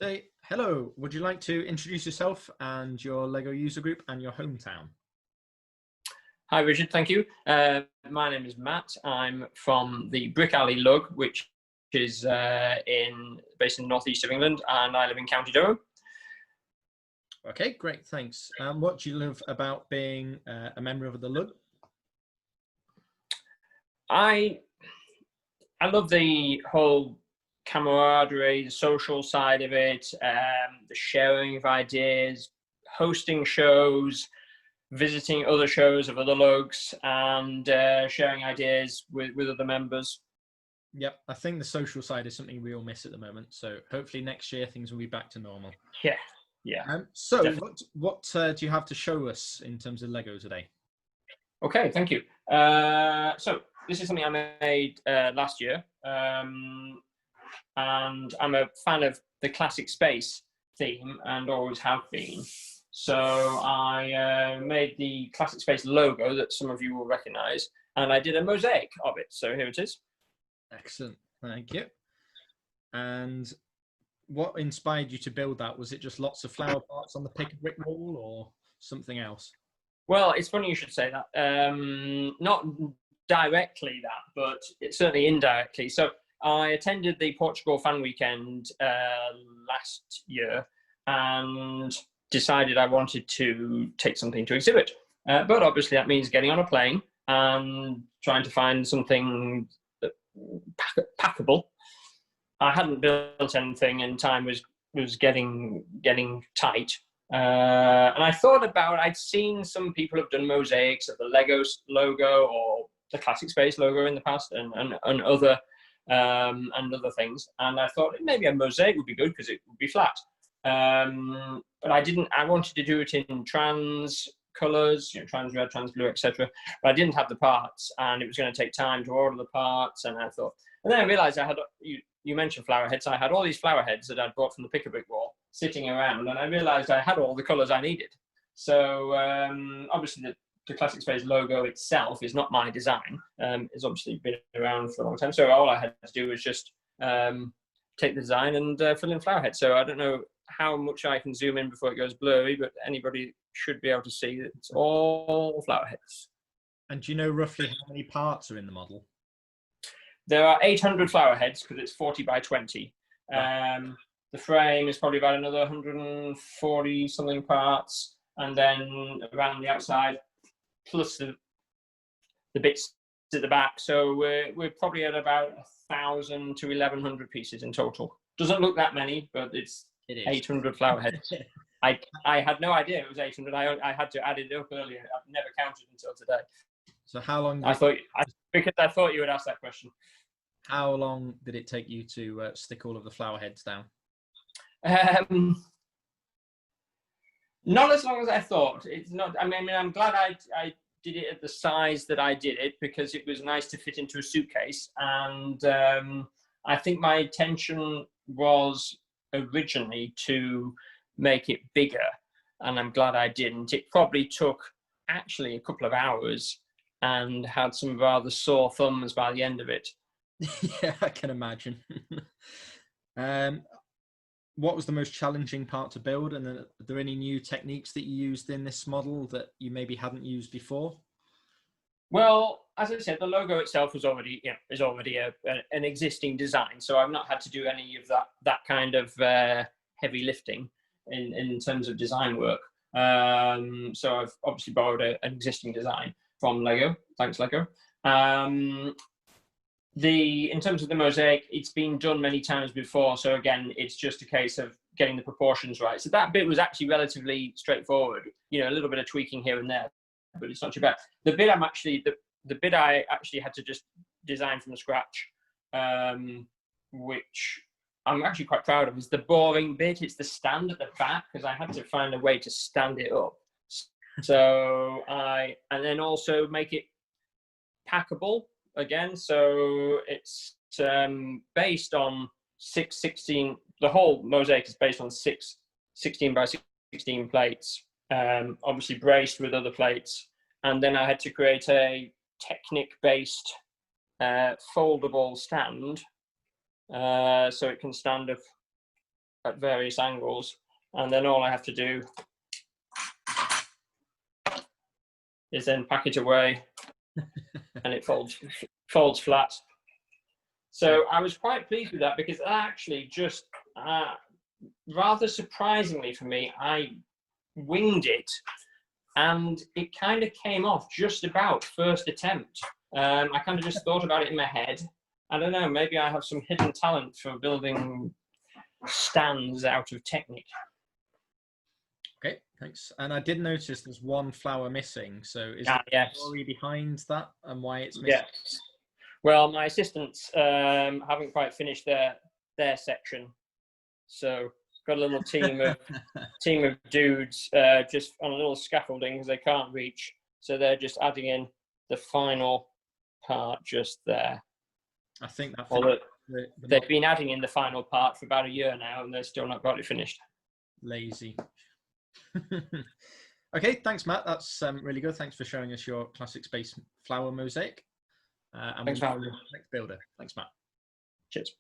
So, hello, would you like to introduce yourself and your LEGO user group and your hometown? Hi, Richard. Thank you. My name is Matt. I'm from the Brick Alley Lug, which is based in the northeast of England, and I live in County Durham. Okay, great, thanks. What do you love about being a member of the LUG? I love the whole camaraderie, the social side of it, the sharing of ideas, hosting shows, visiting other shows of other lugs, and sharing ideas with other members. Yep, I think the social side is something we all miss at the moment. So hopefully next year things will be back to normal. Yeah. So Definitely. what do you have to show us in terms of LEGO today? Okay, thank you. So this is something I made last year, and I'm a fan of the classic space theme and always have been. So I made the classic space logo that some of you will recognize, and I did a mosaic of it. So here it is. Excellent, thank you. And what inspired you to build that? Was it just lots of flower parts on the pick and brick wall or something else? Well, it's funny you should say that. Not directly that, but it's certainly indirectly. So I attended the Portugal Fan Weekend last year and decided I wanted to take something to exhibit. But obviously that means getting on a plane and trying to find something packable. I hadn't built anything and time was getting tight. And I thought about, I'd seen some people have done mosaics of the Lego logo or the Classic Space logo in the past and other things. And I thought maybe a mosaic would be good because it would be flat. But I wanted to do it in trans colors, trans red, trans blue, etc. But I didn't have the parts and it was going to take time to order the parts. And I thought, and then I realized you mentioned flower heads. I had all these flower heads that I'd bought from the pick-a-brick wall sitting around, and I realized I had all the colors I needed. So obviously the Classic Space logo itself is not my design. It's obviously been around for a long time. So all I had to do was just take the design and fill in flower heads. So I don't know how much I can zoom in before it goes blurry, but anybody should be able to see that it's all flower heads. And do you know roughly how many parts are in the model? There are 800 flower heads because it's 40 by 20. Right. The frame is probably about another 140 something parts, and then around the outside, plus the bits at the back. So we're probably at about 1,000 to 1,100 pieces in total. Doesn't look that many, but it is 800 flower heads. I had no idea it was 800. I had to add it up earlier. I've never counted until today. So how long? Because I thought you would ask that question. How long did it take you to stick all of the flower heads down? Not as long as I thought. It's not. I mean, I'm glad I did it at the size that I did it because it was nice to fit into a suitcase. And I think my intention was originally to make it bigger, and I'm glad I didn't. It probably took actually a couple of hours and had some rather sore thumbs by the end of it. Yeah, I can imagine. What was the most challenging part to build, and are there any new techniques that you used in this model that you maybe hadn't used before? Well, as I said, the logo itself was already an existing design, so I've not had to do any of that kind of heavy lifting in terms of design work. So I've obviously borrowed an existing design from Lego. Thanks, Lego. In terms of the mosaic, it's been done many times before. So again, it's just a case of getting the proportions right. So that bit was actually relatively straightforward. A little bit of tweaking here and there, but it's not too bad. The bit the bit I actually had to just design from scratch, which I'm actually quite proud of, is the boring bit. It's the stand at the back because I had to find a way to stand it up. So and then also make it packable again. So it's based on 616. The whole mosaic is based on 16 by 16 plates, obviously braced with other plates. And then I had to create a Technic-based foldable stand, so it can stand up at various angles, and then all I have to do is then pack it away, and it folds flat. So I was quite pleased with that, because actually just rather surprisingly for me, I winged it, and it kind of came off just about first attempt. I kind of just thought about it in my head. I don't know, maybe I have some hidden talent for building stands out of Technic. Okay, thanks. And I did notice there's one flower missing. So is there a story behind that and why it's missing? Yes. Well, my assistants haven't quite finished their section, so got a little team of dudes just on a little scaffolding because they can't reach, so they're just adding in the final part just there. I think that they've been adding in the final part for about a year now, and they're still not got it finished. Lazy. Okay, thanks, Matt. That's really good. Thanks for showing us your classic space flower mosaic. And thanks for having me. Next builder. Thanks, Matt. Cheers.